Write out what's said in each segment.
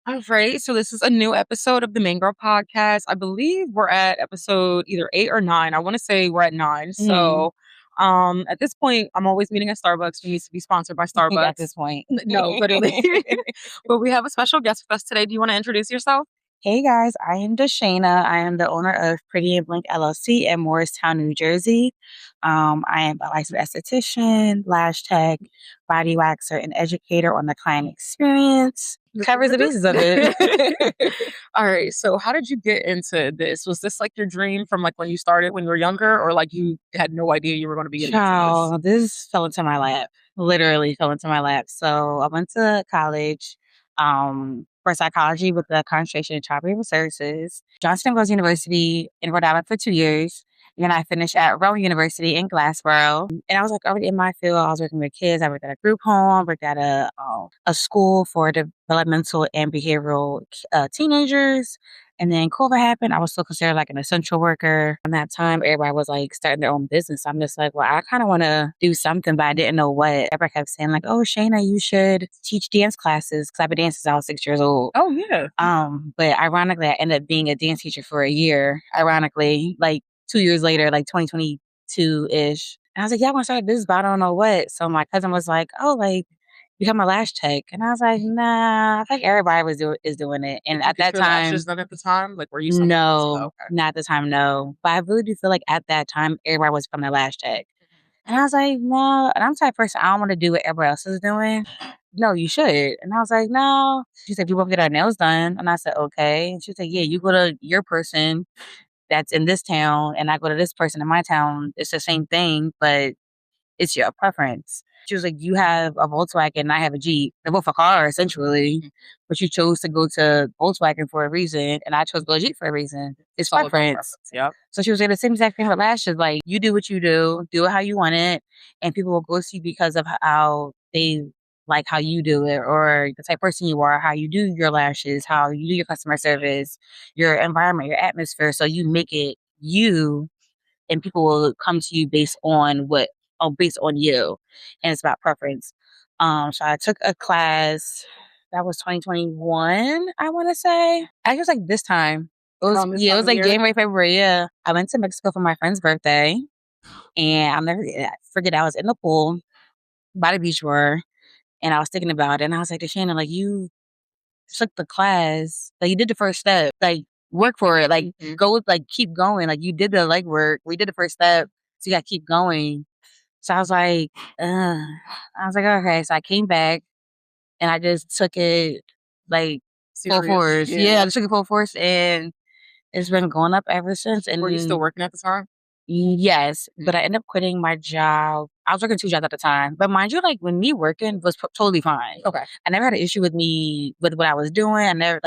All right. So this is a new episode of the Main Girl Podcast. I believe we're at episode either 8 or 9. I want to say we're at 9. Mhm. So at this point, I'm always meeting at Starbucks. We used to be sponsored by At Starbucks. this point. No, literally. But we have a special guest with us today. Do you want to introduce yourself? Hey guys, I am DiShayna. I am the owner of Pretty Blink LLC in Morristown, New Jersey. I am a licensed esthetician, lash tech, body waxer, and educator on the client experience. Covers the bases of it. All right. So how did you get into this? Was this like your dream from like when you started when you were younger, or like you had no idea you were going to be getting into this? Child, this fell into my lap. Literally fell into my lap. So I went to college for psychology with a concentration in child behavioral services. Johnson & Wales University in Rhode Island for 2 years. And then I finished at Rowan University in Glassboro. And I was like already in my field. I was working with kids. I worked at a group home, worked at a school for developmental and behavioral teenagers. And then COVID happened. I was still considered like an essential worker. And that time, everybody was like starting their own business. I'm just like, well, I kind of want to do something, but I didn't know what. Everybody kept saying like, oh, Shayna, you should teach dance classes because I've been dancing since I was 6 years old. Oh, yeah. But ironically, I ended up being a dance teacher for a year. Ironically, like 2 years later, like 2022-ish. And I was like, yeah, I want to start a business, but I don't know what. So my cousin was like, oh, like, become a lash tech. And I was like, nah, I think everybody is doing it. And at that time, lashes done at the time, like were you? no, not at the time, no. But I really do feel like at that time, everybody was becoming a lash tech. And I was like, no. And I'm the type of person, I don't want to do what everybody else is doing. No, you should. And I was like, no. She said, people get our nails done. And I said, okay. And she said, yeah, you go to your person that's in this town, and I go to this person in my town. It's the same thing, but it's your preference. She was like, you have a Volkswagen and I have a Jeep. They're both a car, essentially. But you chose to go to Volkswagen for a reason, and I chose to go to Jeep for a reason. It's preference. Yep. So she was saying the same exact thing with lashes. Like, you do what you do it how you want it, and people will go see you because of how they like how you do it, or the type of person you are, how you do your lashes, how you do your customer service, your environment, your atmosphere. So you make it you, and people will come to you based on you, and it's about preference. So I took a class that was 2021, I want to say. I was like this time. It was like January, February. Yeah, I went to Mexico for my friend's birthday, and I'll never forget. I was in the pool by the beach bar, and I was thinking about it, and I was like to Shannon, like, you took the class, like you did the first step, like work for it, like go, like keep going, like you did the legwork. We did the first step, so you got to keep going. So I was like, okay. So I came back and I just took it like full force. Yeah, I just took it full force, and it's been going up ever since. And were you still working at the time? Yes, but I ended up quitting my job. I was working 2 jobs at the time, but mind you, like when me working was totally fine. Okay, I never had an issue with what I was doing. I never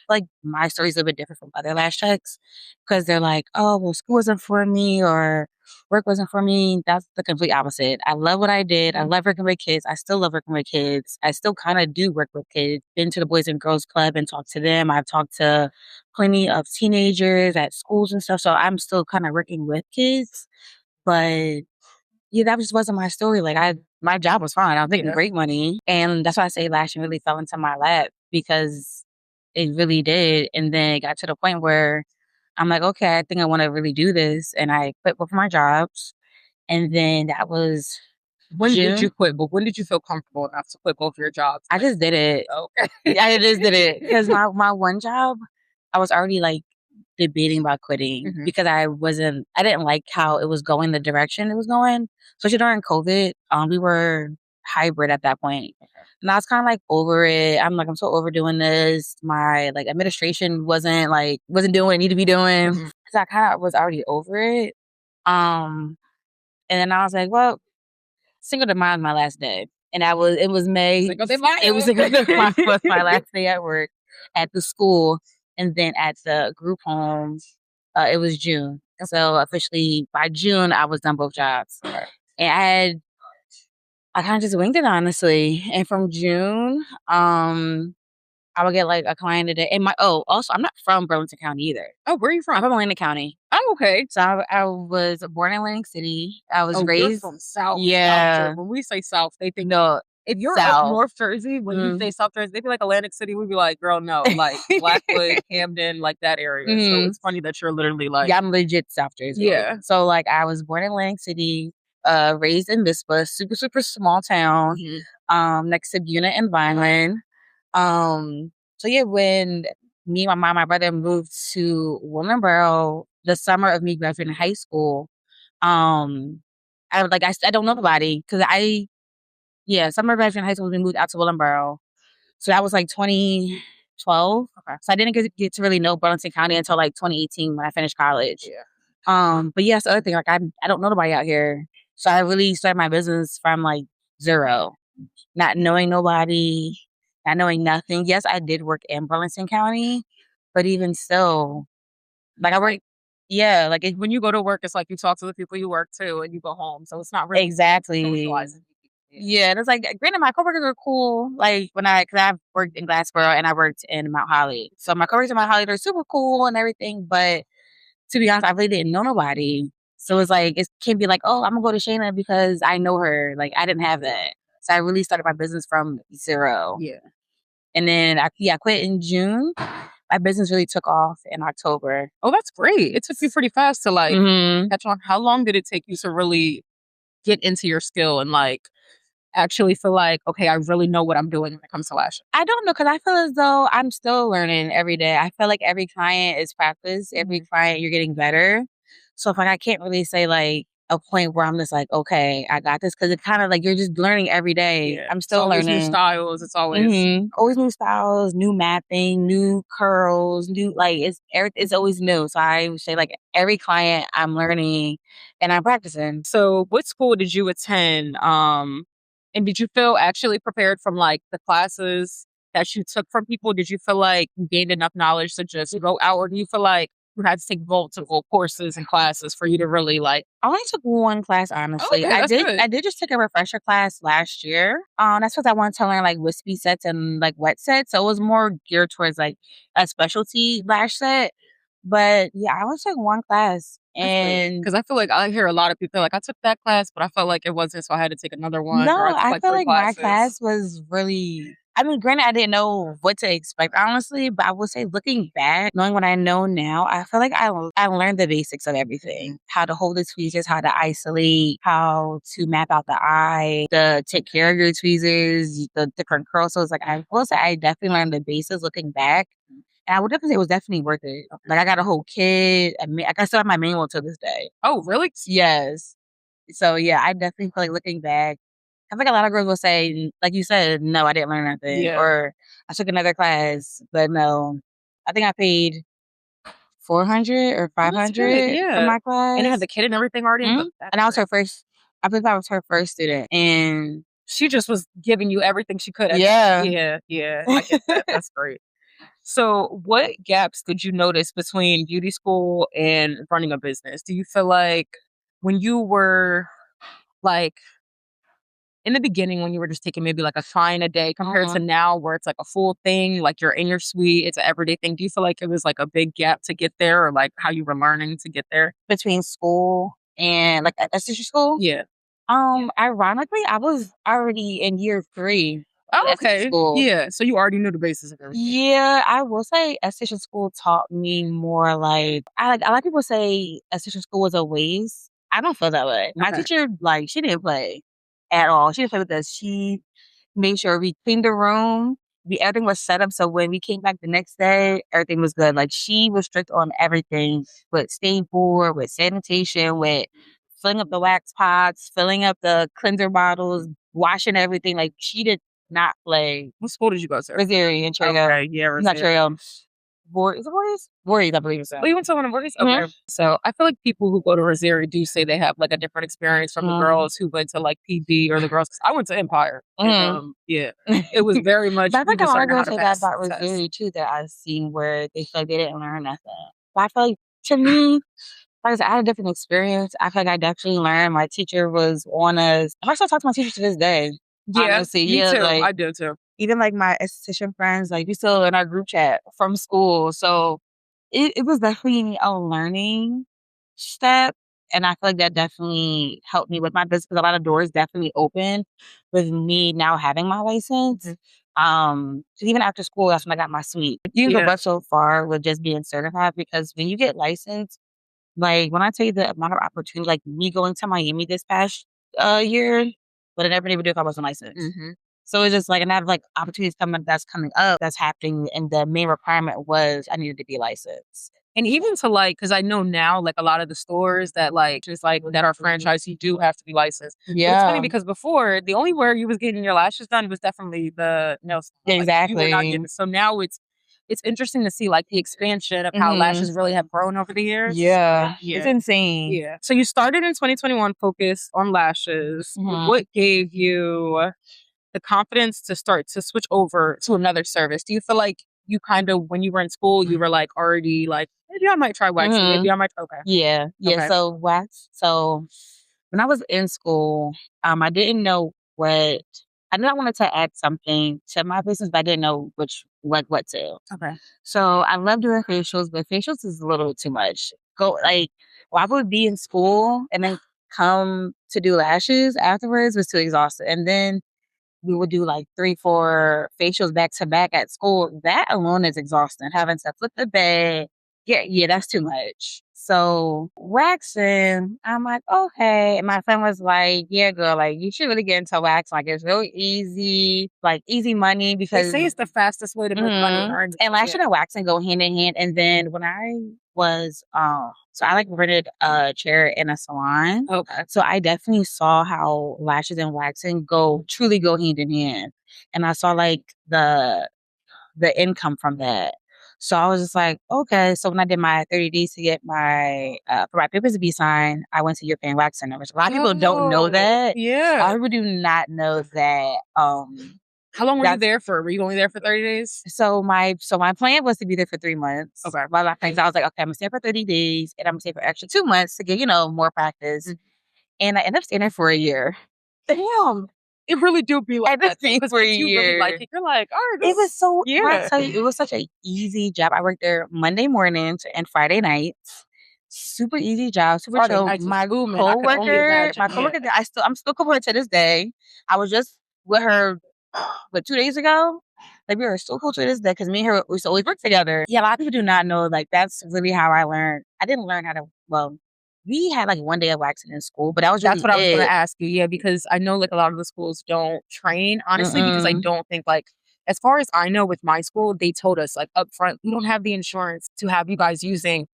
like my story's a little bit different from other lash techs because they're like, oh, well, school wasn't for me or work wasn't for me. That's the complete opposite. I love what I did. I love working with kids. I still love working with kids. I still kind of do work with kids. Been to the Boys and Girls Club and talked to them. I've talked to plenty of teenagers at schools and stuff. So I'm still kind of working with kids. But yeah, that just wasn't my story. Like my job was fine. I was making great money. And that's why I say lashing really fell into my lap, because it really did. And then it got to the point where I'm like, okay, I think I want to really do this. And I quit both of my jobs. And then that was when June. Did you quit? But when did you feel comfortable enough to quit both of your jobs? I just did it. Okay. I just did it. Because my one job, I was already like debating about quitting because I didn't like how it was going, the direction it was going. Especially during COVID, we were hybrid at that point. And I was kind of like over it. I'm like, I'm so over doing this. My like administration wasn't doing what it needed to be doing. So I kind of was already over it. And then I was like, well, Cinco de Mayo is my last day. And it was May. Cinco de Mayo. It was Cinco de Mayo was my last day at work at the school. And then at the group home, it was June. So officially by June, I was done both jobs. And I kind of just winged it, honestly. And from June, I would get like a client a day. And also, I'm not from Burlington County either. Oh, where are you from? I'm from Atlantic County. Oh, okay. So I was born in Atlantic City. I was raised from South. Yeah. When we say South, they think no. if you're up South. North Jersey, when you say South Jersey, they'd be like Atlantic City. We'd be like, girl, no, like Blackwood, Camden, like that area. So it's funny that you're literally like, Yeah, I'm legit South Jersey. Yeah. So like I was born in Atlantic City, raised in Bispa, super, super small town, next to Buena and Vineland. So yeah, when me, my mom, my brother moved to Willingboro the summer of me graduating high school, I don't know nobody because summer of graduating high school, we moved out to Willingboro. So that was like 2012. Okay. So I didn't get to really know Burlington County until like 2018 when I finished college. Yeah. But yes, the other thing, like I don't know nobody out here. So I really started my business from like zero, not knowing nobody, not knowing nothing. Yes, I did work in Burlington County, but even still, like I work, like when you go to work, it's like you talk to the people you work to and you go home. So it's not really exactly socializing. Yeah, and it's like, granted, my coworkers are cool. Like because I've worked in Glassboro and I worked in Mount Holly, so my coworkers in Mount Holly, they're super cool and everything. But to be honest, I really didn't know nobody, so it's like it can't be like, oh, I'm gonna go to DiShayna because I know her. Like I didn't have that, so I really started my business from zero. Yeah, and then I quit in June. My business really took off in October. Oh, that's great! It took you pretty fast to like catch on. How long did it take you to really get into your skill and like actually feel like, okay, I really know what I'm doing when it comes to lashes? I don't know, because I feel as though I'm still learning every day. I feel like every client is practice. Every client, you're getting better. So if like I can't really say like a point where I'm just like, okay, I got this, because it kind of like you're just learning every day. Yeah. I'm still learning new styles. It's always always new styles, new mapping, new curls, new it's always new. So I would say like every client I'm learning and I'm practicing. So what school did you attend? And did you feel actually prepared from like the classes that you took from people? Did you feel like you gained enough knowledge to just go out, or do you feel like you had to take multiple courses and classes for you to really like? I only took one class, honestly. Okay, that's good. I did just take a refresher class last year. That's because I wanted to learn like wispy sets and like wet sets. So it was more geared towards like a specialty lash set. But yeah, I only took one class. And because I feel like I hear a lot of people like, I took that class, but I felt like it wasn't, so I had to take another one. no, or I I took, feel 3 like my classes. class was really. I mean, granted, I didn't know what to expect, honestly, but I would say looking back, knowing what I know now, I feel like I learned the basics of everything. How to hold the tweezers, how to isolate, how to map out the eye, to take care of your tweezers, the different curls. So it's like, I will say I definitely learned the basics looking back. And I would definitely say it was definitely worth it. Like, I got a whole kit. I still have my manual to this day. Oh, really? Yes. So, yeah, I definitely feel like looking back, I think a lot of girls will say, like you said, no, I didn't learn nothing. Yeah. Or I took another class, but no. I think I paid $400 or $500 for my class. And it had the kid and everything already. And I was her first. I believe I was her first student, and she just was giving you everything she could. Yeah. Yeah. I get that. That's great. So, what gaps did you notice between beauty school and running a business? Do you feel like when you were like in the beginning, when you were just taking maybe like a client a day compared to now where it's like a full thing, like you're in your suite, it's an everyday thing. Do you feel like it was like a big gap to get there, or like how you were learning to get there? Between school and like esthetician school? Yeah. Ironically, I was already in year 3. Oh, okay. School. Yeah. So you already knew the basis of everything. Yeah, I will say esthetician school taught me more like a lot of people say esthetician school was a waste. I don't feel that way. My teacher, like, she didn't play at all. She didn't play with us. She made sure we cleaned the room. Everything was set up so when we came back the next day, everything was good. Like, she was strict on everything with stain board, with sanitation, with filling up the wax pots, filling up the cleanser bottles, washing everything. Like, she did not play. What school did you go to? Rosary in Cherry Hill. Okay, yeah, Not Cherry Hill. Is it Voorhees? Voorhees, I believe so. Oh, you went to one of Voorhees? Okay. So I feel like people who go to Rosary do say they have like a different experience from the girls who went to like PB or the girls. Cause I went to Empire. And, yeah, it was very much. But I think a lot of girls say that about Rosary too, that I've seen where they feel like they didn't learn nothing. But I feel like, to me, like I said, I had a different experience. I feel like I definitely learned. My teacher was on us. I still talk to my teacher to this day. Yeah, honestly. me too. Like, I do too. Even like my esthetician friends, like we still in our group chat from school. So it was definitely a learning step. and I feel like that definitely helped me with my business because a lot of doors definitely opened with me now having my license. 'Cause even after school, that's when I got my suite. You can go Yeah. but so far with just being certified because when you get licensed, like when I tell you the amount of opportunity, like me going to Miami this past year, but I never been able to do if I wasn't licensed. Mhm. So it's just like, and I have like opportunities coming up that's happening, and the main requirement was I needed to be licensed. And even to like, because I know now, like a lot of the stores that like just like that are franchised, you do have to be licensed. But it's funny Yeah, because before the only where you was getting your lashes done was definitely the nail salon. Like you were not exactly. getting. So now it's interesting to see like the expansion of how Hmm. lashes really have grown over the years. Yeah, it's Yeah. insane. Yeah. So you started in 2021 focused on lashes. Mhm. What gave you the confidence to start to switch over to another service? Do you feel like you kind of, when you were in school, you were like already like, maybe I might try waxing. Mhm. Maybe I might. Okay. Yeah, yeah. Okay. So wax. So when I was in school, I didn't know what I knew I wanted to add something to my business, but I didn't know which what to. Okay. So I love doing facials, but facials is a little too much. Go like well, I would be in school and then come to do lashes afterwards was too exhausted. And then we would do like 3, 4 facials back to back at school. That alone is exhausting. Having to flip the bed. Yeah, that's too much. So waxing, I'm like, okay. And my friend was like, yeah, girl, like you should really get into wax. Like it's really easy, like easy money They because say it's the fastest way to make money. mhm. Earn. And Yeah. lashing and waxing go hand in hand. And then when I was so I like rented a chair in a salon. Okay. So I definitely saw how lashes and waxing truly go hand in hand. And I saw like the income from that. So I was just like, okay. So when I did my 30 days to get my for my papers to be signed, I went to European Wax Center, which a lot of people don't know Oh, that. A yeah. lot of people do not know that How long were you that's there for? Were you only there for 30 days? so my plan was to be there for 3 months. Okay. But my friends, I was like, okay, I'm gonna stay for 30 days and I'm gonna stay for extra 2 months to get, more practice. And I ended up staying there for a year. Damn. It really do be I like ended up that staying because for a once you really like year. it, you're like, all right, It was this, when I yeah. tell you, it was such a easy job. I worked there Monday mornings and Friday nights. Super easy job, super Friday chill. nights was booming. I could only My imagine. Yeah. coworker, I'm still cool with her to this day. I was just with her, but 2 days ago, like we were still cool to this day because me and her we used to always work together. Yeah, a lot of people do not know. Like that's really how I learned. I didn't learn how to. Well, we had like one day of waxing in school, but that was That's really what I was gonna it. ask you. Yeah, because I know like a lot of the schools don't train, honestly, because I Mm-mm. don't think like as far as I know with my school, they told us like up front, we don't have the insurance to have you guys using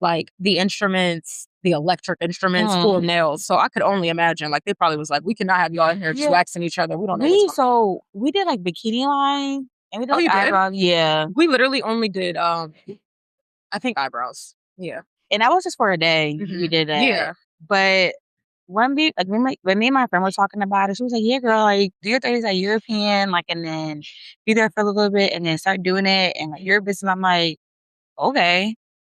like the instruments, the electric instruments for Mm. nails. So I could only imagine like they probably was like, we cannot have y'all in here just Yeah, waxing each other. We don't know what's going we did like bikini line and we did on. Oh, like you did? eyebrows. Yeah, We literally only did I think eyebrows. Yeah. and that was just for a day. We did that, Yeah. but when me and my friend were talking about it, she was like, "Yeah, girl, like do your 30s at European, like, and then be there for a little bit, and then start doing it, and like your business." I'm like, "Okay,"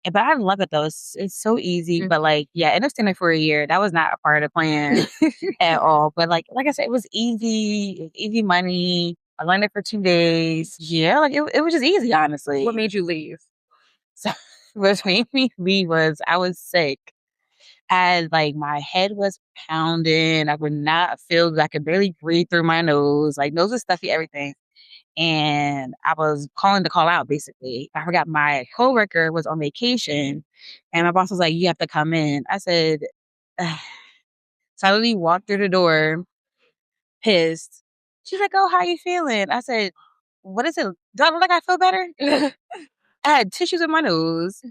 but I love it though. It's so easy, but like, yeah, I ended up staying there for a year. That was not a part of the plan at all. But like I said, it was easy. It was easy money. I learned it for 2 days. Yeah, like it was just easy, What honestly. made you leave? So what made me leave was I was sick. And like my head was pounding. I would not feel good. I could barely breathe through my nose. Like nose was stuffy, everything. And I was calling to call out basically. I forgot my coworker was on vacation and my boss was like, "You have to come in." I said, "Ugh." So I literally walked through the door, pissed. She's like, "Oh, how you feeling?" I said, "What is it? Do I look like I feel better?" I had tissues in my nose.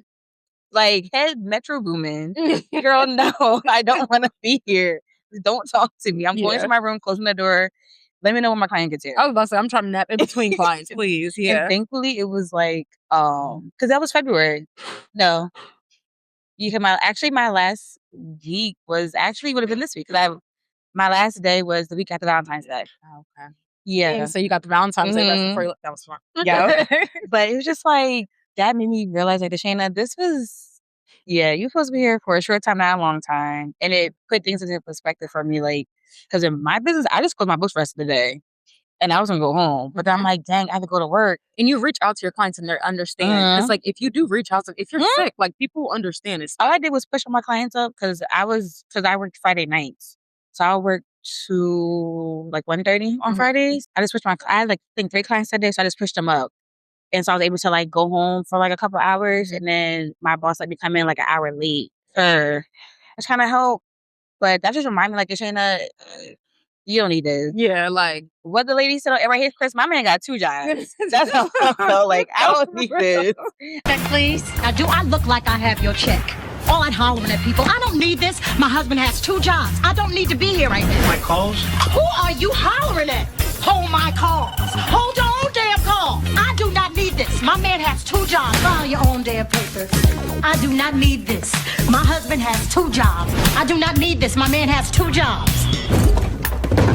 Like, head metro booming. Girl, no, I don't wanna be here. Don't talk to me. I'm going to Yeah. my room, closing the door. Let me know when my client gets here. I was about to say, I'm trying to nap in between clients, please. And Yeah. thankfully, it was like, because that was February. No, my last week was actually would have been this week, 'cause my last day was the week after Valentine's Day. Oh, okay. Dang, Yeah. so you got the Valentine's Day rest before Mhm. you left. That was fun. Yeah. But it was just like that made me realize like DiShayna, this was you're supposed to be here for a short time, not a long time. And it put things into perspective for me, like because in my business, I just close my books the rest of the day. and I was gonna go home. But then I'm like, dang, I have to go to work. And you reach out to your clients and they understand. It's like if you do reach out to, if you're sick, like people understand it. All I did was push all my clients up because I worked Friday nights, so I work to like 1:30 on Fridays. I just pushed I had like I think 3 clients that day, so I just pushed them up. And so I was able to like go home for like a couple hours, and then my boss let me come in like an hour late. It's kind of helped, but that just reminded me, like, DiShayna, you don't need this. Yeah, like what the lady said right here, Chris. My man got 2 jobs. That's how I felt. Like, I don't need this. Please. Now, do I look like I have your check? All that hollering at people. I don't need this. My husband has 2 jobs. I don't need to be here right now. My calls? Who are you hollering at? Hold my calls. Hold your own damn call. I do not need this. My man has 2 jobs. File your own damn papers. I do not need this. My husband has 2 jobs. I do not need this. My man has 2 jobs.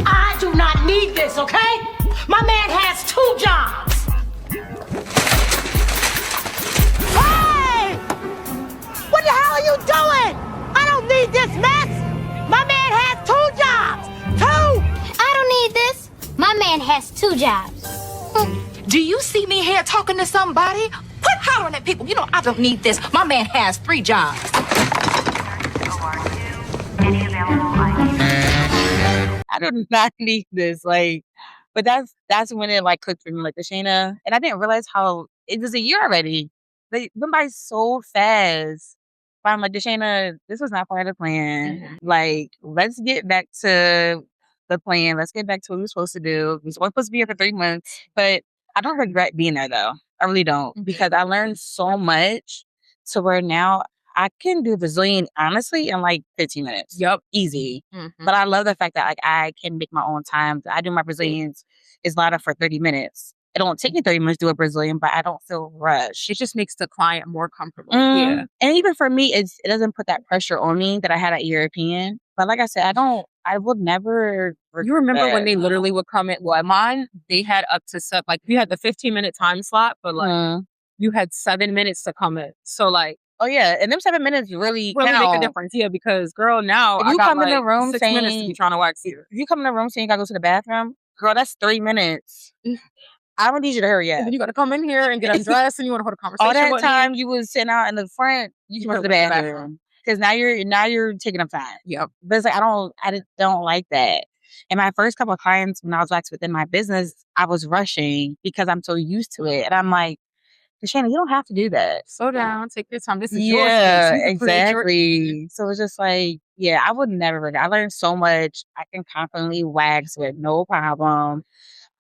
I do not need this, okay? My man has 2 jobs. Hey! What the hell are you doing? I don't need this mess. My man has 2 jobs. 2! I don't need this. My man has 2 jobs. Do you see me here talking to somebody? Quit hollering at people. You know, I don't need this. My man has 3 jobs. I do not need this. Like, but that's when it like clicked for me, like, DiShayna. And I didn't realize how it was a year already. They went by so fast. But I'm like, DiShayna, this was not part of the plan. Like, let's get back to the plan. Let's get back to what we were supposed to do. We were supposed to be here for 3 months. But I don't regret being there though. I really don't. Because I learned so much to where now I can do Brazilian honestly in like 15 minutes. Yep. Easy. But I love the fact that like I can make my own time. I do my Brazilians Islada for 30 minutes. It don't take me 30 minutes to do a Brazilian, but I don't feel rushed. It just makes the client more comfortable. Yeah. And even for me, it doesn't put that pressure on me that I had at European. But like I said, I would never. You remember when they literally would come in? Well, at mine, they had up to like you had the 15-minute time slot, but like you had 7 minutes to come in. So like, oh yeah, and them 7 minutes really make a difference. Yeah, because girl, now if you come in the room 6 saying, minutes to be trying to wax you. If you come in the room saying you gotta go to the bathroom, girl, that's 3 minutes. I don't need you to hurry up. And then you got to come in here and get undressed, and you want to hold a conversation. All that time you was sitting out in the front, you went to the bathroom because now you're taking up time. Yep. But it's like I don't like that. And my first couple of clients when I was waxed within my business, I was rushing because I'm so used to it, and I'm like, DiShayna, you don't have to do that. Slow down, take your time. This is your space. Yeah, exactly. So it's just like, yeah, I would never regret. I learned so much. I can confidently wax with no problem.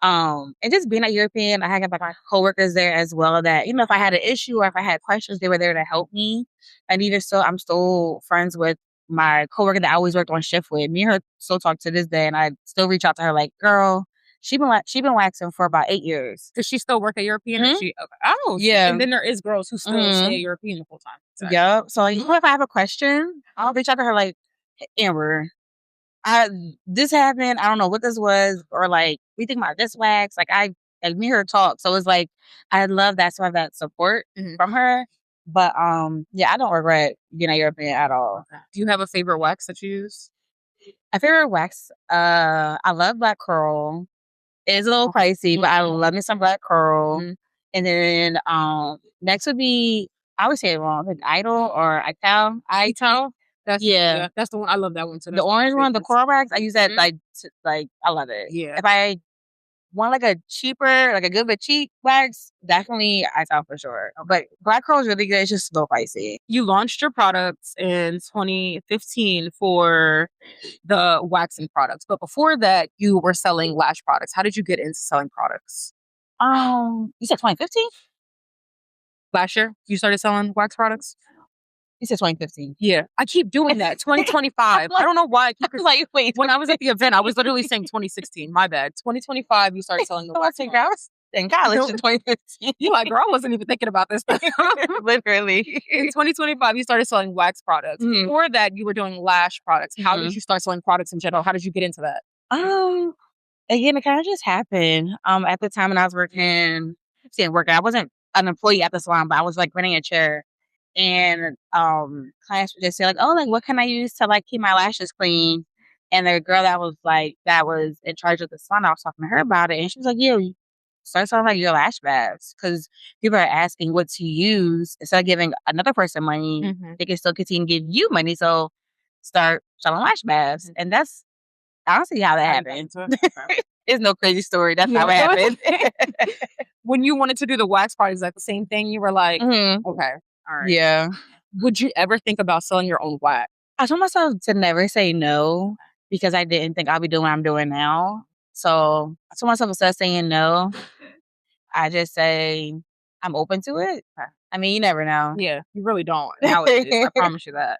And just being a European, I had my coworkers there as well that, you know, if I had an issue or if I had questions, they were there to help me. And even still, I'm still friends with my coworker that I always worked on shift with. Me and her still talk to this day, and I still reach out to her like, girl, she been waxing for about 8 years. Does she still work at European? Oh, yeah. And then there is girls who still stay at European the whole time. So. Yep. So like, if I have a question, I'll reach out to her like, Amber, this happened. I don't know what this was, or like we think about this wax. Like me and her talk. So it's like I love that sort of that support from her. But yeah, I don't regret being a European at all. Okay. Do you have a favorite wax that you use? My favorite wax, I love black curl. It's a little pricey, but I love me some black curl. And then next would be, I would say it wrong, like Idol or Ital. That's the one. I love that one too. The orange one, the coral wax, I use that like I love it. Yeah. If I want like a cheaper, like a good but cheap wax, definitely Ital for sure. But black curl is really good. It's just a little pricey. You launched your products in 2015 for the waxing products, but before that, you were selling lash products. How did you get into selling products? You said 2015? Last year, you started selling wax products? You said 2015. Yeah. I keep doing that. 2025. I don't know why. I keep like, wait. When I was at the event, I was literally saying 2016. My bad. 2025, you started selling the wax. I was in college in 2015. You're like, girl, I wasn't even thinking about this. Literally. In 2025, you started selling wax products. Before that, you were doing lash products. How did you start selling products in general? How did you get into that? Again, it kind of just happened. At the time when I was working, I wasn't an employee at the salon, but I was like renting a chair. And clients would just say like, oh, like what can I use to like keep my lashes clean? And the girl that was in charge of the salon, I was talking to her about it, and she was like, "Yeah, you start selling like your lash bags because people are asking what to use instead of giving another person money, they can still continue to give you money. So start selling lash bags, and that's honestly how that happened. It's no crazy story. That's how it happened. When you wanted to do the wax party, is that the same thing? You were like, okay, all right. Yeah. Would you ever think about selling your own wax? I told myself to never say no because I didn't think I'll be doing what I'm doing now. So I told myself instead of saying no, I just say I'm open to it. I mean, you never know. Yeah, you really don't nowadays. I promise you that.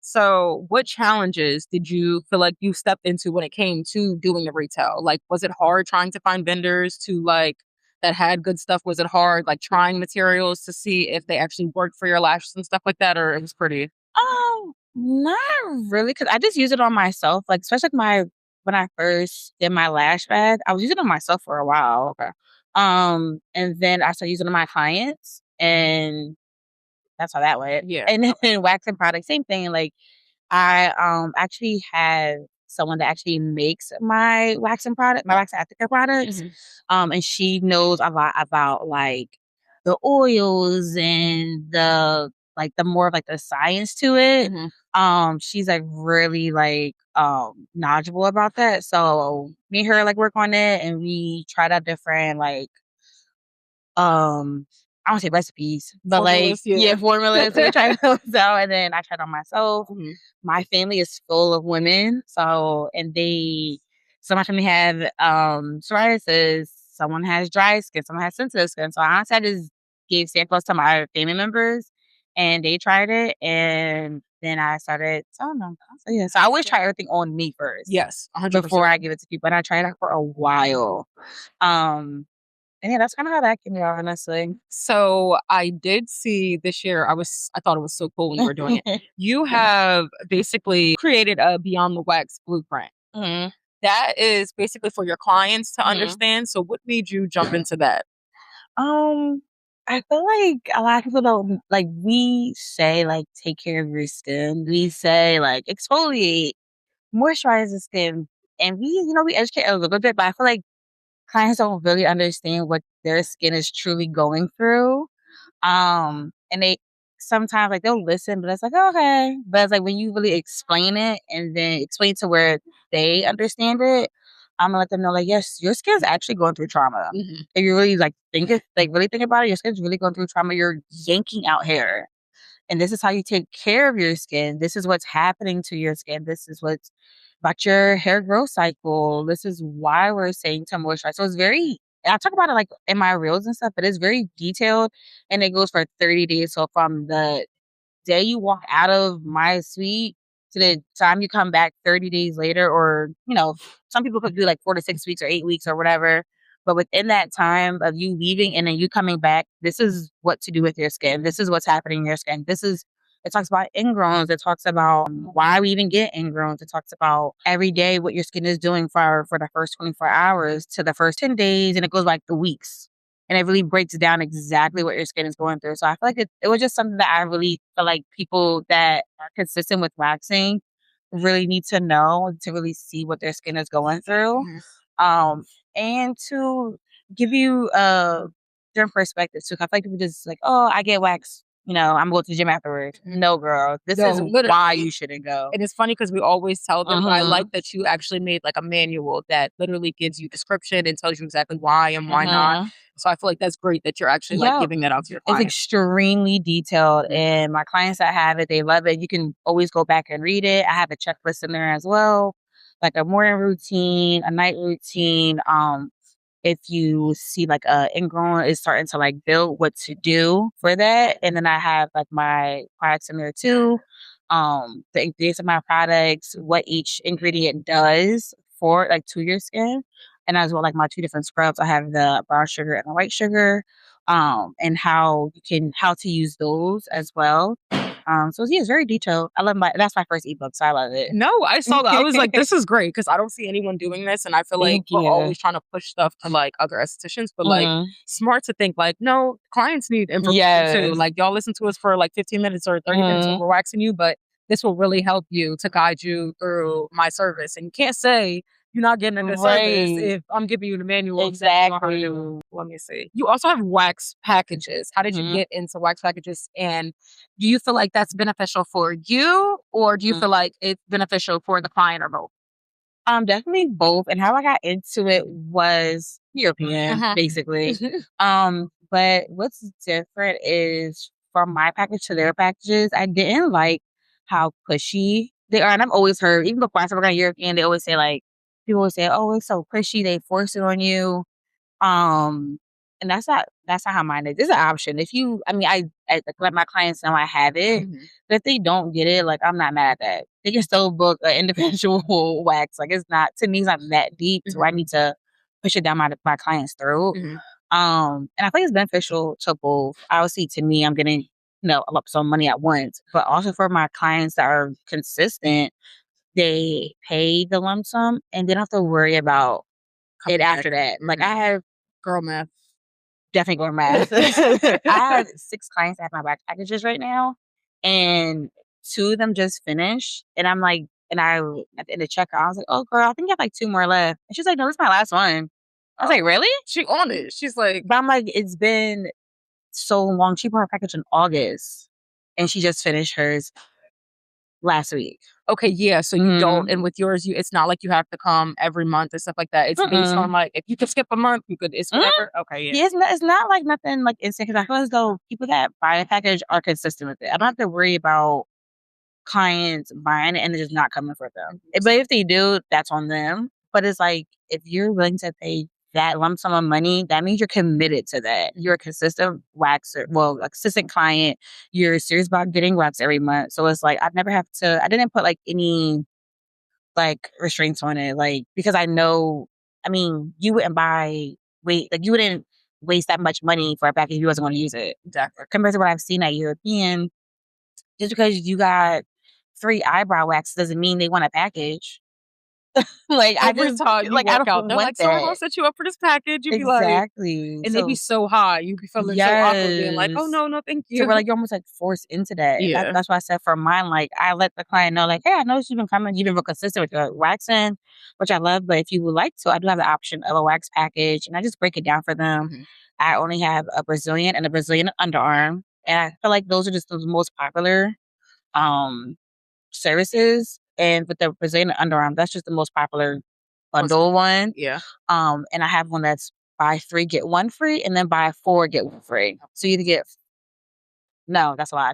So what challenges did you feel like you stepped into when it came to doing the retail? Like, was it hard trying to find vendors to like that had good stuff? Was it hard like trying materials to see if they actually worked for your lashes and stuff like that, or it was pretty? Not really, because I just use it on myself. Like, especially when I first did my lash bag, I was using it on myself for a while. Okay. And then I started using it on my clients, and that's how that went. Yeah. And then waxing products, same thing. Like, I actually have someone that actually makes my waxing aftercare products. And she knows a lot about like the oils and the more of like the science to it. She's like really like knowledgeable about that. So me and her like work on it, and we tried out different like I don't say recipes, but Formulas, formulas. We tried those out, and then I tried on myself. My family is full of women, so my family have psoriasis. Someone has dry skin. Someone has sensitive skin. So honestly, I just gave samples to my family members, and they tried it, and then I started selling them. So yeah, so I always try everything on me first. Yes, 100%. Before I give it to people, and I tried it for a while. And yeah, that's kind of how that came out, honestly. So I did see this year, I thought it was so cool when you were doing it. You have basically created a Beyond the Wax blueprint. That is basically for your clients to understand. So what made you jump into that? I feel like a lot of people don't like, we say like take care of your skin. We say like exfoliate, moisturize the skin. And we educate a little bit, but I feel like clients don't really understand what their skin is truly going through. And they sometimes like they'll listen, but it's like, okay. But it's like when you really explain it and then explain to where they understand it, I'm gonna let them know like, yes, your skin's actually going through trauma. If you really really think about it, your skin's really going through trauma. You're yanking out hair. And this is how you take care of your skin. This is what's happening to your skin. This is what's about your hair growth cycle. This is why we're saying to moisturize. So I talk about it like in my reels and stuff, but it's very detailed, and it goes for 30 days. So from the day you walk out of my suite to the time you come back 30 days later, or, some people could do like 4 to 6 weeks or 8 weeks or whatever. But within that time of you leaving and then you coming back, this is what to do with your skin. This is what's happening in your skin. It talks about ingrowns. It talks about why we even get ingrowns. It talks about every day what your skin is doing for the first 24 hours to the first 10 days. And it goes like the weeks. And it really breaks down exactly what your skin is going through. So I feel like it was just something that I really feel like people that are consistent with waxing really need to know to really see what their skin is going through. And to give you a different perspective too. I feel like people just like, oh, I get waxed. I'm going to the gym afterwards. No, girl. This is why you shouldn't go. And it's funny because we always tell them, but I like that you actually made like a manual that literally gives you description and tells you exactly why and why not. So I feel like that's great that you're actually like giving that out to your clients. It's extremely detailed, and my clients that have it, they love it. You can always go back and read it. I have a checklist in there as well, like a morning routine, a night routine. If you see like a ingrown is starting to like build, what to do for that. And then I have like my products in there too. The ingredients of my products, what each ingredient does for like to your skin. And as well, like my 2 different scrubs, I have the brown sugar and the white sugar, and how to use those as well. So yeah, it's very detailed. That's my first ebook, so I love it. No, I saw that. I was like, this is great because I don't see anyone doing this, and I feel like we're always trying to push stuff to like other estheticians, but like smart to think like, no, clients need information too. Like y'all listen to us for like 15 minutes or 30 minutes when we're waxing you, but this will really help you to guide you through my service. And you can't say you're not getting a good service Right. if I'm giving you the manual. Exactly. Let me see. You also have wax packages. How did you get into wax packages? And do you feel like that's beneficial for you, or do you feel like it's beneficial for the client, or both? Definitely both. And how I got into it was European, basically. But what's different is from my package to their packages, I didn't like how pushy they are. And I've always heard, even before I started working on European, they always say like, people always say, "Oh, it's so pushy. They force it on you." And that's not how mine is. It's an option. If you, I mean, I let my clients know I have it, but if they don't get it, like I'm not mad at that. They can still book an individual wax. Like it's not, to me, it's not that deep, so I need to push it down my client's throat. And I think it's beneficial to both. Obviously, to me, I'm getting a lump sum of money at once, but also for my clients that are consistent, they pay the lump sum and they don't have to worry about it after that. Like I have Girl math. definitely going math. I have 6 clients that have my wax packages right now, and 2 of them just finished. And I'm like, and I at the end of checkout, I was like, "Oh, girl, I think I have like 2 more left." And she's like, "No, this is my last one." I was like, "Really?" She on it. She's like, But I'm like, it's been so long. She bought her package in August, and she just finished hers last week. okay, yeah. So you don't, and with yours, it's not like you have to come every month and stuff like that. It's based on like, if you could skip a month, you could. It's whatever. Okay, yeah. Yeah, it's not like nothing like instant, because I feel as though people that buy a package are consistent with it. I don't have to worry about clients buying it and it just not coming for them. But if they do, that's on them. But it's like, if you're willing to pay that lump sum of money, that means you're committed to that. You're a consistent waxer, well, a consistent client. You're serious about getting wax every month. So it's like, I didn't put like any like restraints on it. Like, because I know, I mean, you wouldn't you wouldn't waste that much money for a package if you wasn't going to use it. Exactly. Compared to what I've seen at European, just because you got 3 eyebrow wax doesn't mean they want a package. Like Every time you like I walk out, don't they're want like, "So we're that. gonna set you up for this package." You'd be like, Exactly. and they'd be so high, you'd be feeling so awkward, being like, "Oh Yes. no, no, thank So you." we're like, you're almost like forced into that. Yeah. That's why I said for mine, like I let the client know, like, "Hey, I noticed you've been coming, you've been real consistent with your waxing, which I love. But if you would like to, I do have the option of a wax package, and I just break it down for them. I only have a Brazilian and a Brazilian underarm, and I feel like those are just the most popular services. And with the Brazilian underarm, that's just the most popular bundle one. Yeah. And I have one that's buy 3 get 1 free, and then buy 4 get 1 free. So you either get no, that's a lie.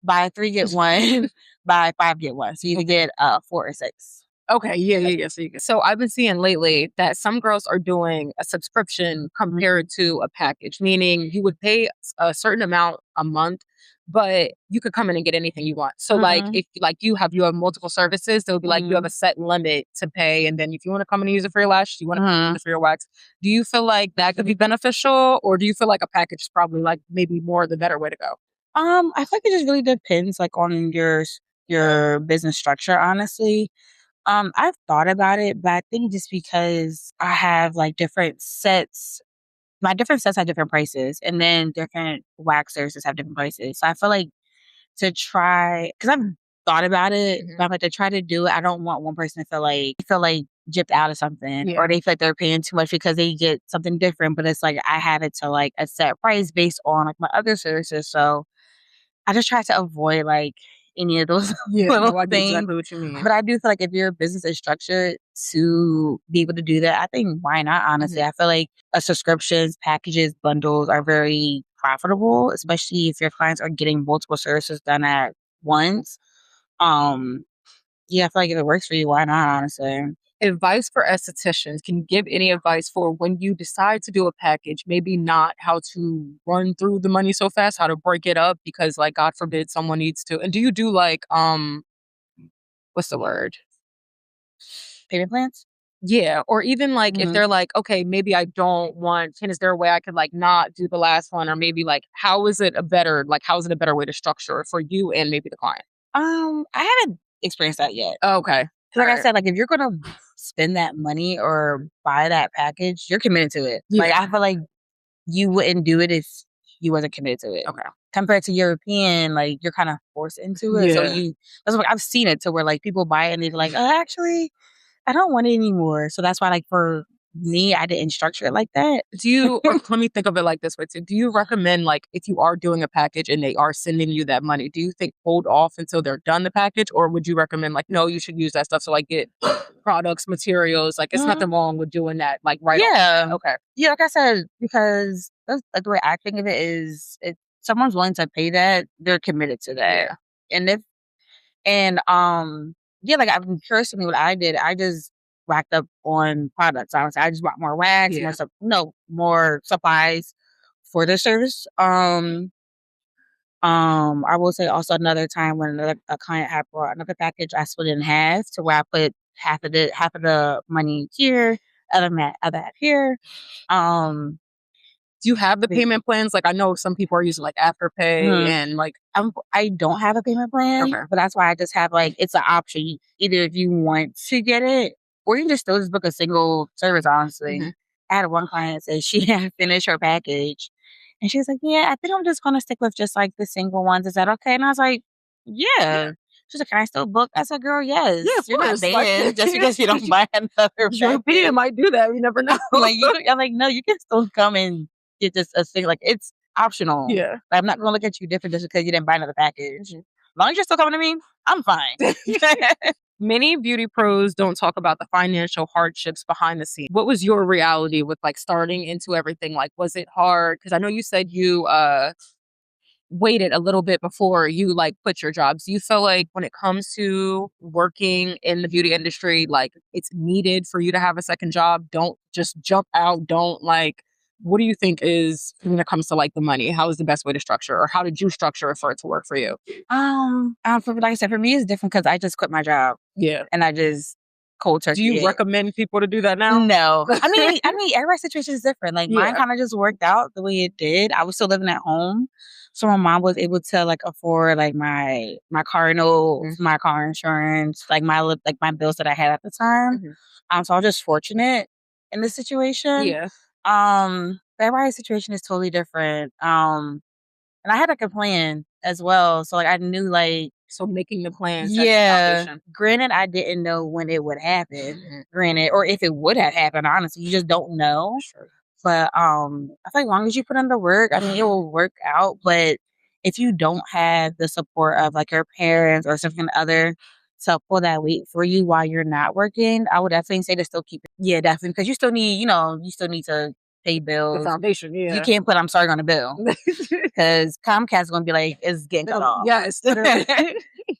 Buy 3 get 1, buy 5 get 1. So you either get 4 or 6. Okay, yeah. So I've been seeing lately that some girls are doing a subscription compared to a package, meaning you would pay a certain amount a month, but you could come in and get anything you want. So like, if like you have multiple services, they'll be like, you have a set limit to pay, and then if you want to come and use it for your lash, you want to use it for your wax. Do you feel like that could be beneficial, or do you feel like a package is probably like maybe more the better way to go? I feel like it just really depends, like, on your business structure, honestly. I've thought about it, but I think just because I have like different sets, my different sets have different prices, and then different waxers just have different prices. So I feel like to try, because I've thought about it, but I'm like, to try to do it, I don't want one person to feel like gypped out of something, or they feel like they're paying too much because they get something different. But it's like I have it to like a set price based on like my other services. So I just try to avoid like any of those little I do things. exactly what you mean. But I do feel like if your business is structured to be able to do that, I think why not, honestly? I feel like subscriptions, packages, bundles are very profitable, especially if your clients are getting multiple services done at once. Yeah, I feel like if it works for you, why not, honestly? Advice for estheticians. Can you give any advice for when you decide to do a package, maybe not how to run through the money so fast, how to break it up, because like God forbid someone needs to. And do you do like what's the word? Payment plans? Yeah. Or even like if they're like, okay, maybe I don't want, is there a way I could like not do the last one? Or maybe like how is it a better way to structure it for you and maybe the client? I haven't experienced that yet. Okay. Because like I said, like if you're gonna spend that money or buy that package, you're committed to it. Like I feel like you wouldn't do it if you wasn't committed to it. Okay. Compared to European, like you're kind of forced into it. So Yeah. that's what I've seen it to where like people buy it and they're like, oh, actually, I don't want it anymore. So that's why like for me, I didn't structure it like that. Do you, or let me think of it like this way too. Do you recommend, like, if you are doing a package and they are sending you that money, do you think hold off until they're done the package? Or would you recommend, like, no, you should use that stuff to, like, get products, materials? Like, it's nothing wrong with doing that, like, right Yeah. off. Okay. Yeah, like I said, because that's, like the way I think of it is if someone's willing to pay that, they're committed to that. Yeah. Yeah, like I'm curious to me what I did. I just whacked up on products. I just bought more wax, Yeah. more supplies for the service. I will say also another time when a client had brought another package, I split it in half to where I put half of the money here, other half here. Do you have the payment plans? Like, I know some people are using like afterpay and like. I don't have a payment plan, Okay. but that's why I just have like it's an option. Either if you want to get it, or you can just still just book a single service. Honestly, I had one client say she had finished her package, and she was like, "Yeah, I think I'm just gonna stick with just like the single ones. Is that okay?" And I was like, "Yeah." She's like, "Can I still book?" I said, "Girl, yes. Yeah, of You're not course. band Like, just because you don't buy another European package." might do that. You never know. Like I'm like, no, you can still come and get just a thing. Like it's optional. Yeah. Like, I'm not gonna look at you different just because you didn't buy another package. As long as you're still coming to me, I'm fine. Many beauty pros don't talk about the financial hardships behind the scenes. What was your reality with like starting into everything? Like, was it hard? Because I know you said you waited a little bit before you like quit your jobs. Do you feel like when it comes to working in the beauty industry, like it's needed for you to have a second job? Don't just jump out. Don't like, what do you think is when it comes to like the money? How is the best way to structure, or how did you structure it for it to work for you? Like I said, for me, it's different because I just quit my job Yeah. and I just cold turkey. Do you recommend people to do that now? No. I mean, everybody's situation is different. Like mine kind of just worked out the way it did. I was still living at home. So my mom was able to like afford like my car notes, my car insurance, like my bills that I had at the time. So I was just fortunate in this situation. Yeah. Everybody's situation is totally different. And I had like a plan as well. So like I knew like So making the plans. yeah. Granted, I didn't know when it would happen. Granted, or if it would have happened. Honestly, you just don't know. Sure. But I feel like as long as you put in the work, I mean, it will work out. But if you don't have the support of like your parents or something other to pull that weight for you while you're not working, I would definitely say to still keep it. Yeah, definitely, because you still need, you still need to pay bills. The foundation. Yeah. You can't put "I'm sorry" on a bill because Comcast is gonna be like, it's getting cut off. Yes. They're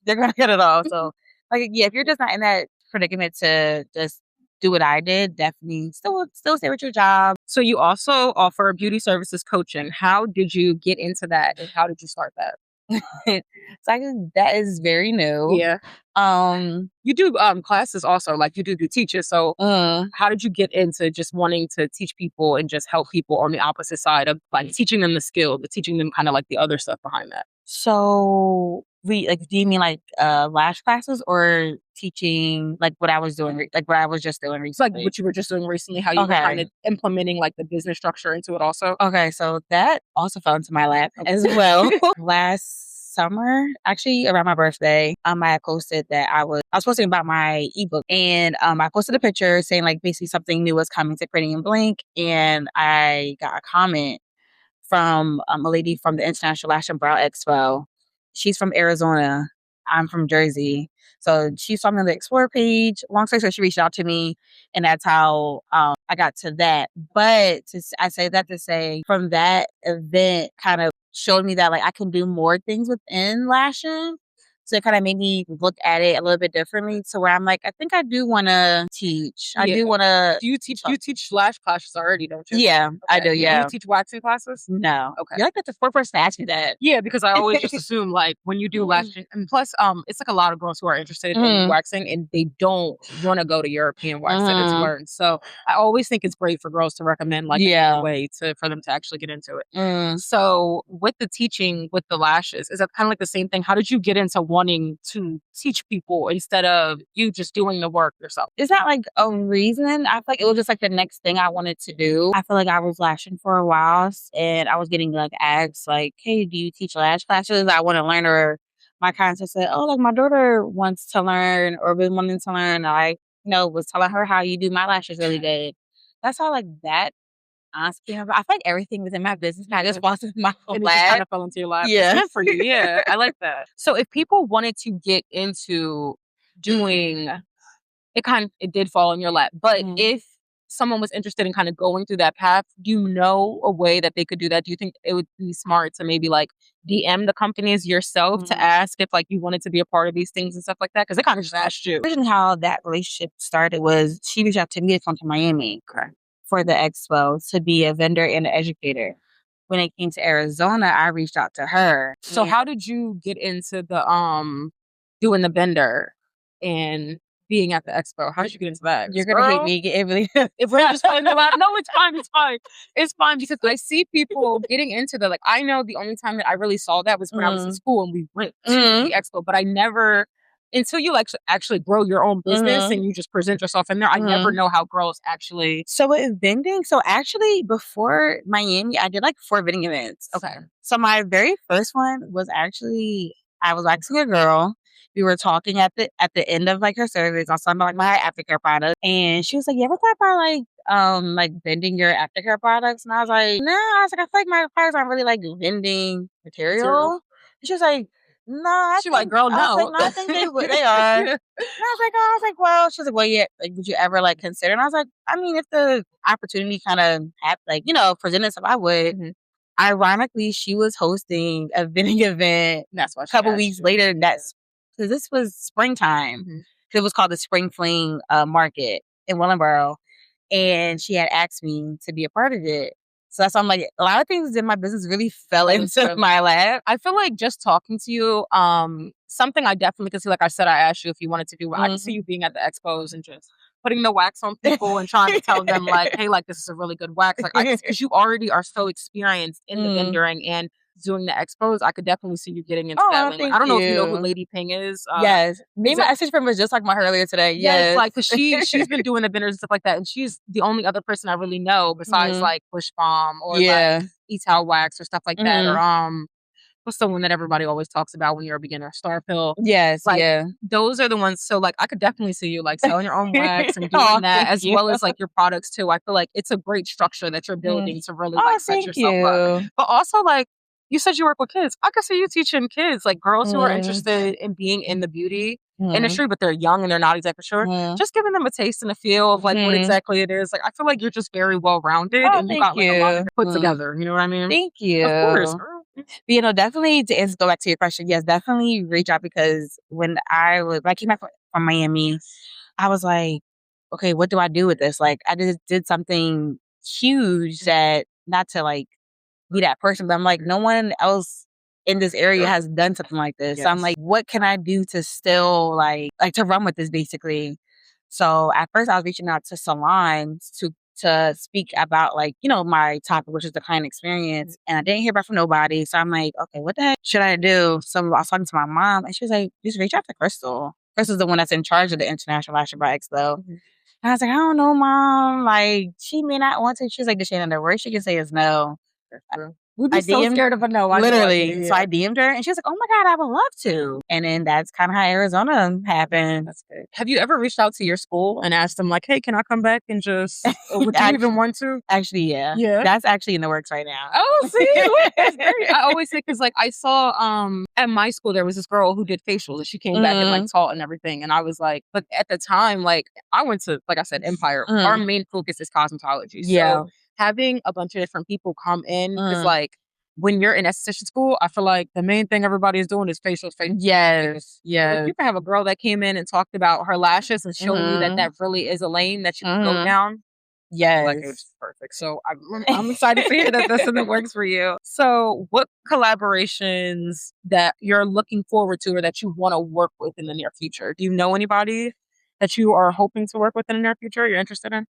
gonna cut it off. So, like, yeah, if you're just not in that predicament to just do what I did, definitely still stay with your job. So you also offer beauty services coaching. How did you get into that, and how did you start that? So that is very new. Yeah. You do classes also, like you do teaches. So how did you get into just wanting to teach people and just help people on the opposite side of like teaching them the skill, but teaching them kind of like the other stuff behind that? So do you mean like lash classes or teaching like what I was doing, like what I was just doing It's like recently? what you were just doing recently, how you were kind of implementing like the business structure into it also. Okay, so that also fell into my lap as well. Last summer, actually around my birthday, I had posted that I was posting about my ebook, and I posted a picture saying like basically something new was coming to Pretty Blink, and I got a comment from a lady from the International Lash and Brow Expo. She's from Arizona. I'm from Jersey. So she saw me on the Explore page. Long story short, she reached out to me, and that's how I got to that. But I say that to say, from that event kind of showed me that like I can do more things within lashing. So it kind of made me look at it a little bit differently to where I'm like, I think I do want to teach. I do want to. Do you teach lash classes already, don't you? Yeah, I do. Yeah. Do you teach waxing classes? No. Okay. You're like the fourth person to ask me that. Yeah, because I always just assume like when you do lashing, and plus it's like a lot of girls who are interested in waxing and they don't want to go to European wax centers to learn. So I always think it's great for girls to recommend like a way for them to actually get into it. So with the teaching with the lashes, is that kind of like the same thing? How did you get into wanting to teach people instead of you just doing the work yourself? It's not like a reason. I feel like it was just like the next thing I wanted to do. I feel like I was lashing for a while and I was getting like asked like, hey, do you teach lash classes? I want to learn. Or my contest said, oh, like my daughter wants to learn or been wanting to learn. I, was telling her how you do my lashes really good. That's how like that honestly happened. I feel like everything within my business kind of just falls in my And it just kind lap. of fell into your lap. Yeah. It's good for you. Yeah, I like that. So if people wanted to get into doing it did fall in your lap. But if someone was interested in kind of going through that path, do you know a way that they could do that? Do you think it would be smart to maybe like DM the companies yourself to ask if like you wanted to be a part of these things and stuff like that? Because they kind of just asked you. Originally, how that relationship started was she reached out to me to come to Miami for the expo to be a vendor and an educator. When it came to Arizona, I reached out to her. So how did you get into the doing the vendor and being at the expo? How did you get into that? You're gonna hate me. If we're just playing the lap, no, it's fine. It's fine. It's fine because I see people getting into the like. I know the only time that I really saw that was when I was in school and we went to the expo, but I never until you like actually grow your own business and you just present yourself in there. I never know how girls actually. So with vending, so actually before Miami, I did like 4 vending events. Okay. So my very first one was actually I was asking a girl. We were talking at the end of like her service on some like my aftercare products, and she was like, "You ever thought about like vending your aftercare products?" And I was like, "No." I was like, "I feel like my products aren't really like vending material." And she was like, "No." She like, "Girl, no." I think they are. And I was like, "Well," she was like, "Well, yeah. Like, would you ever like consider?" And I was like, "I mean, if the opportunity kind of presented itself, I would." Ironically, she was hosting a vending event. That's why. A couple weeks later, because this was springtime. It was called the Spring Fling Market in Wellingboro. And she had asked me to be a part of it. So that's why I'm like, a lot of things in my business really fell into my lap. I feel like just talking to you, something I definitely could see, like I said, I asked you if you wanted to do, I can see you being at the expos and just putting the wax on people and trying to tell them like, hey, like this is a really good wax. Like, because you already are so experienced in the vendoring and doing the expos, I could definitely see you getting into that lane. Like, I don't know if you know who Lady Ping is. Yes. Me and my esthetician friend was just talking about her earlier today. Yes. Like, because she's been doing the vendors and stuff like that. And she's the only other person I really know besides like Bush Bomb or like Etal Wax or stuff like that. Or what's the one that everybody always talks about when you're a beginner? Starpill. Yes. Like, those are the ones. So like I could definitely see you like selling your own wax and doing that as well as like your products too. I feel like it's a great structure that you're building to really like set yourself up. But also like, you said you work with kids. I could see you teaching kids, like girls who are interested in being in the beauty industry, but they're young and they're not exactly sure. Just giving them a taste and a feel of like what exactly it is. Like I feel like you're just very well rounded and you got like a lot put together. You know what I mean? Thank you. Of course. Girl. Definitely to go back to your question. Yes, definitely reach out because when I came back from Miami, I was like, okay, what do I do with this? Like I just did something huge that not to like be that person, but I'm like, no one else in this area has done something like this. So I'm like, what can I do to still like to run with this basically? So at first I was reaching out to salons to speak about like, my topic, which is the client experience. And I didn't hear back from nobody. So I'm like, okay, what the heck should I do? So I was talking to my mom and she was like, just reach out to Crystal. Crystal's the one that's in charge of the International Lash and Bra Expo. And I was like, I don't know, Mom. Like, she may not want to. She was like, DiShayna, the worst she can say is no. We'd be so scared of a no. Literally. So I DM'd her and she was like, oh my God, I would love to. And then that's kind of how Arizona happened. That's good. Have you ever reached out to your school and asked them like, hey, can I come back and just, would you even want to? Actually, yeah. That's actually in the works right now. Oh, see? That's great. I always say, because like I saw at my school, there was this girl who did facials and she came back and like taught and everything. And I was like, but at the time, like I went to, like I said, Empire. Our main focus is cosmetology. So having a bunch of different people come in is like, when you're in esthetician school, I feel like the main thing everybody is doing is facials. Yes. If you can have a girl that came in and talked about her lashes and showed you that really is a lane that you can go down. Yes. Like it's perfect. So I'm excited to hear that that's something that works for you. So what collaborations that you're looking forward to or that you want to work with in the near future? Do you know anybody that you are hoping to work with in the near future you're interested in?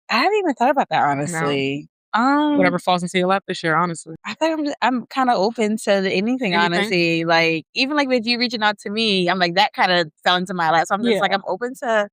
I haven't even thought about that, honestly. Whatever falls into your lap this year, honestly. I think I'm kind of open to anything, honestly. Like, even like with you reaching out to me, I'm like, that kind of fell into my lap. So I'm just like, I'm open to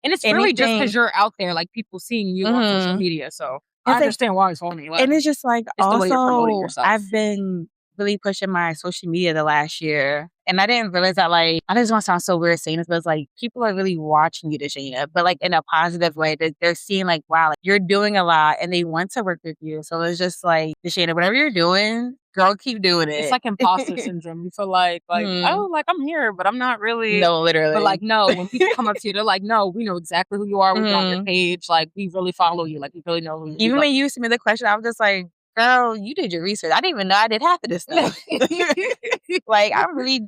And it's really just anything. because you're out there, like people seeing you on social media. So I It's like- understand why it's falling in your lap. And it's just like, It's the way you're promoting also, yourself. I've been really pushing my social media the last year. And I didn't realize that, like, I just want to sound so weird saying this, but it's like, people are really watching you, DiShayna, but like in a positive way. They're seeing like, wow, like, you're doing a lot and they want to work with you. So it's just like, DiShayna, whatever you're doing, girl, keep doing it. It's like imposter syndrome. You feel like, oh, like I'm here, but I'm not really. No, literally. But like, no, when people come up to you, they're like, no, we know exactly who you are. We're on your page. Like, we really follow you. Like, we really know who you are. Even when you used to me the question, I was just like, girl, you did your research. I didn't even know I did half of this stuff. Like, I really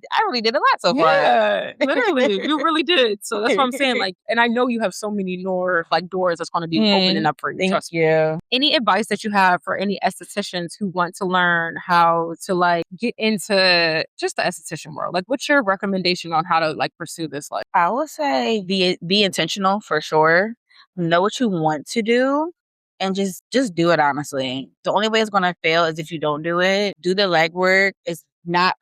did a lot so far. Yeah, literally, you really did. So that's what I'm saying. Like, and I know you have so many more like doors that's going to be opening up for you. Thank you. Any advice that you have for any estheticians who want to learn how to like get into just the esthetician world? Like, what's your recommendation on how to like pursue this? Like, I would say be intentional for sure. Know what you want to do. And just do it, honestly. The only way it's going to fail is if you don't do it. Do the legwork. It's not,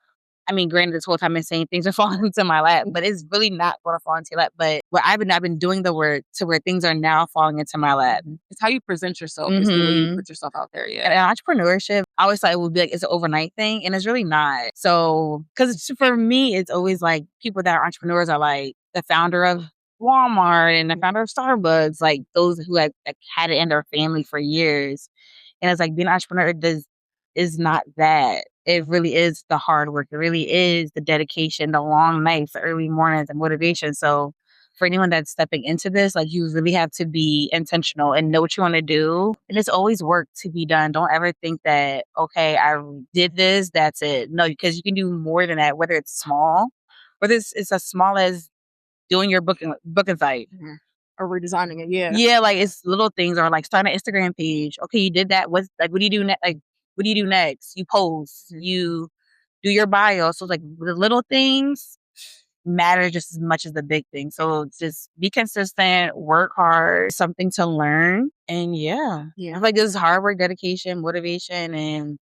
I mean, granted, this whole time I'm saying things are falling into my lap, but it's really not going to fall into your lap. But I've been doing the work to where things are now falling into my lap. It's how you present yourself. It's the way you put yourself out there. Yeah. And entrepreneurship, I always thought it would be like, it's an overnight thing. And it's really not. So, because for me, it's always like people that are entrepreneurs are like the founder of Walmart and the founder of Starbucks, like those who have like, had it in their family for years. And it's like being an entrepreneur is not that. It really is the hard work. It really is the dedication, the long nights, the early mornings, and motivation. So for anyone that's stepping into this, like you really have to be intentional and know what you want to do. And it's always work to be done. Don't ever think that, okay, I did this, that's it. No, because you can do more than that, whether it's small, whether it's as small as doing your booking site. Or redesigning it, yeah. Yeah, like it's little things, or like starting an Instagram page. Okay, you did that. What do you do next? Like, what do you do next? You post, you do your bio. So like the little things matter just as much as the big things. So just be consistent, work hard, something to learn. And yeah. I feel like this is hard work, dedication, motivation, and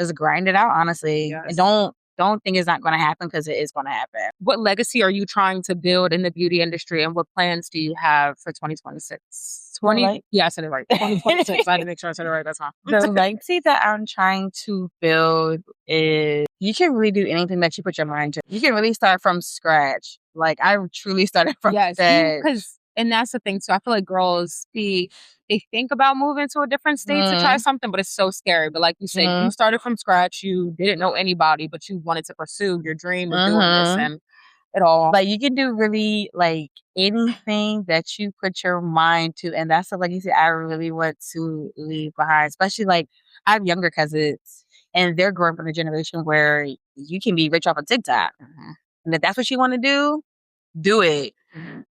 just grind it out, honestly. Yes. And don't think it's not going to happen, because it is going to happen. What legacy are you trying to build in the beauty industry, and what plans do you have for 2026? Yeah, I said it right. 2026. I had to make sure I said it right. That's fine. The legacy that I'm trying to build is you can really do anything that you put your mind to. You can really start from scratch. Like, I truly started from scratch. And that's the thing too. I feel like girls, they think about moving to a different state to try something, but it's so scary. But like you said, you started from scratch. You didn't know anybody, but you wanted to pursue your dream of doing this and it all. Like, you can do really like anything that you put your mind to. And that's the legacy I really want to leave behind. Especially like, I have younger cousins and they're growing from a generation where you can be rich off of TikTok. And if that's what you want to do it.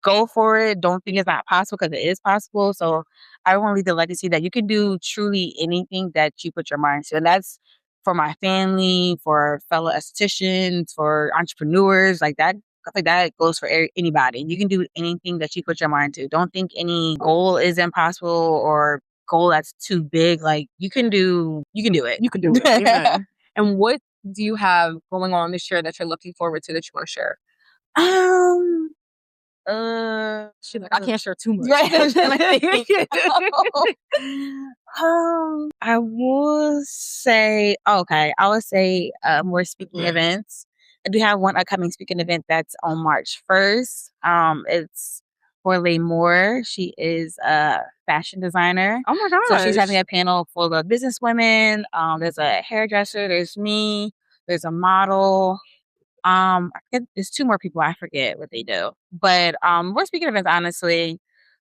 Go for it. Don't think it's not possible, because it is possible. So I want to leave the legacy that you can do truly anything that you put your mind to. And that's for my family, for fellow estheticians, for entrepreneurs, like that. I think that goes for anybody. You can do anything that you put your mind to. Don't think any goal is impossible or goal that's too big. Like, you can do it. You can do it. Amen. And what do you have going on this year that you're looking forward to that you want to share? She's like, I can't share too much. I will say, I would say more speaking events. I do have one upcoming speaking event that's on March 1st. It's for Lay Moore. She is a fashion designer. Oh my gosh. So she's having a panel full of business women. There's a hairdresser. There's me. There's a model. I forget, there's two more people. I forget what they do. But we're speaking events, honestly.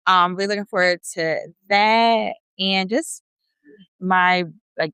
Really looking forward to that. And just my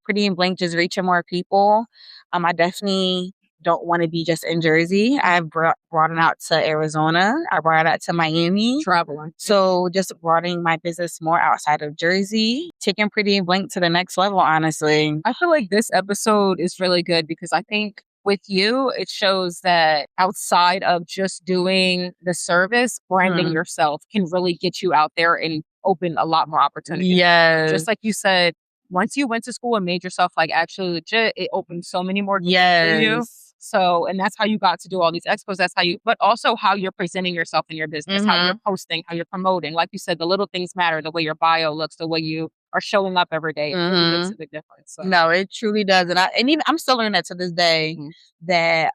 Pretty Blink just reaching more people. I definitely don't want to be just in Jersey. I've brought it out to Arizona. I brought it out to Miami. Traveling. So just broadening my business more outside of Jersey. Taking Pretty Blink to the next level, honestly. I feel like this episode is really good because I think with you, it shows that outside of just doing the service, branding yourself can really get you out there and open a lot more opportunities. Yes. Just like you said, once you went to school and made yourself like actually legit, it opened so many more doors for you. Yes. So, and that's how you got to do all these expos. That's how you, but also how you're presenting yourself in your business, how you're posting, how you're promoting. Like you said, the little things matter, the way your bio looks, the way you are showing up every day. It really makes a big difference. So. No, it truly does. And even I'm still learning that to this day, that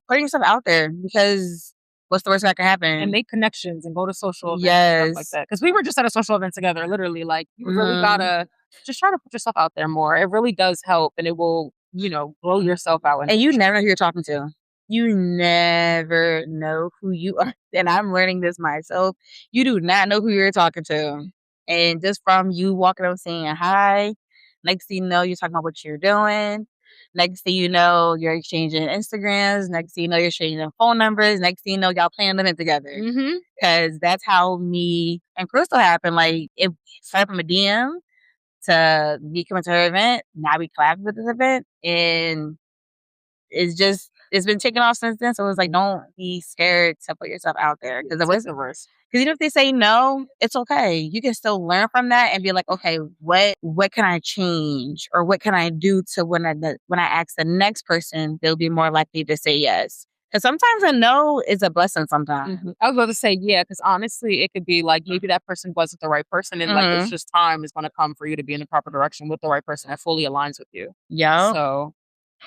putting yourself out there, because what's the worst that can happen? And make connections and go to social events and stuff like Yes. that. Because we were just at a social event together, literally. Like, you really gotta just try to put yourself out there more. It really does help, and it will, you know, blow yourself out. And you never know who you're talking to. You never know who you are. And I'm learning this myself. You do not know who you're talking to. And just from you walking up saying hi, next thing you know, you're talking about what you're doing. Next thing you know, you're exchanging Instagrams. Next thing you know, you're exchanging phone numbers. Next thing you know, y'all planning an event together. Because that's how me and Crystal happened. Like, it started from a DM to me coming to her event. Now we collabed with this event. And it's been taken off since then. So it's like, don't be scared to put yourself out there. Because the worst. Because even if they say no, it's okay. You can still learn from that and be like, okay, what can I change, or what can I do to when I ask the next person, they'll be more likely to say yes. Because sometimes a no is a blessing. Sometimes I was about to say because honestly, it could be like maybe that person wasn't the right person, and like it's just time is going to come for you to be in the proper direction with the right person that fully aligns with you. Yeah. So.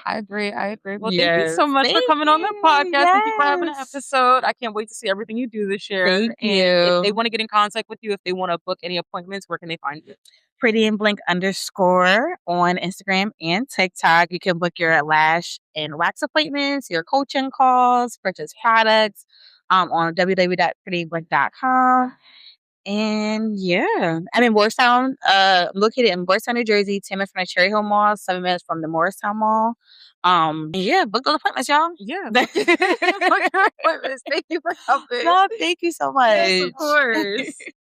I agree. Well, thank you so much for coming on the podcast. Yes. Thank you for having an episode. I can't wait to see everything you do this year. Thank you. If they want to get in contact with you, if they want to book any appointments, where can they find you? Pretty and Blink _ on Instagram and TikTok. You can book your lash and wax appointments, your coaching calls, purchase products on www.prettyblink.com. And yeah, I'm in Morristown, located in Morristown, New Jersey, 10 minutes from the Cherry Hill Mall, 7 minutes from the Morristown Mall. Yeah, book those appointments, y'all. Yeah. Book your appointments. Thank you for helping. No, thank you so much. Yes, of course.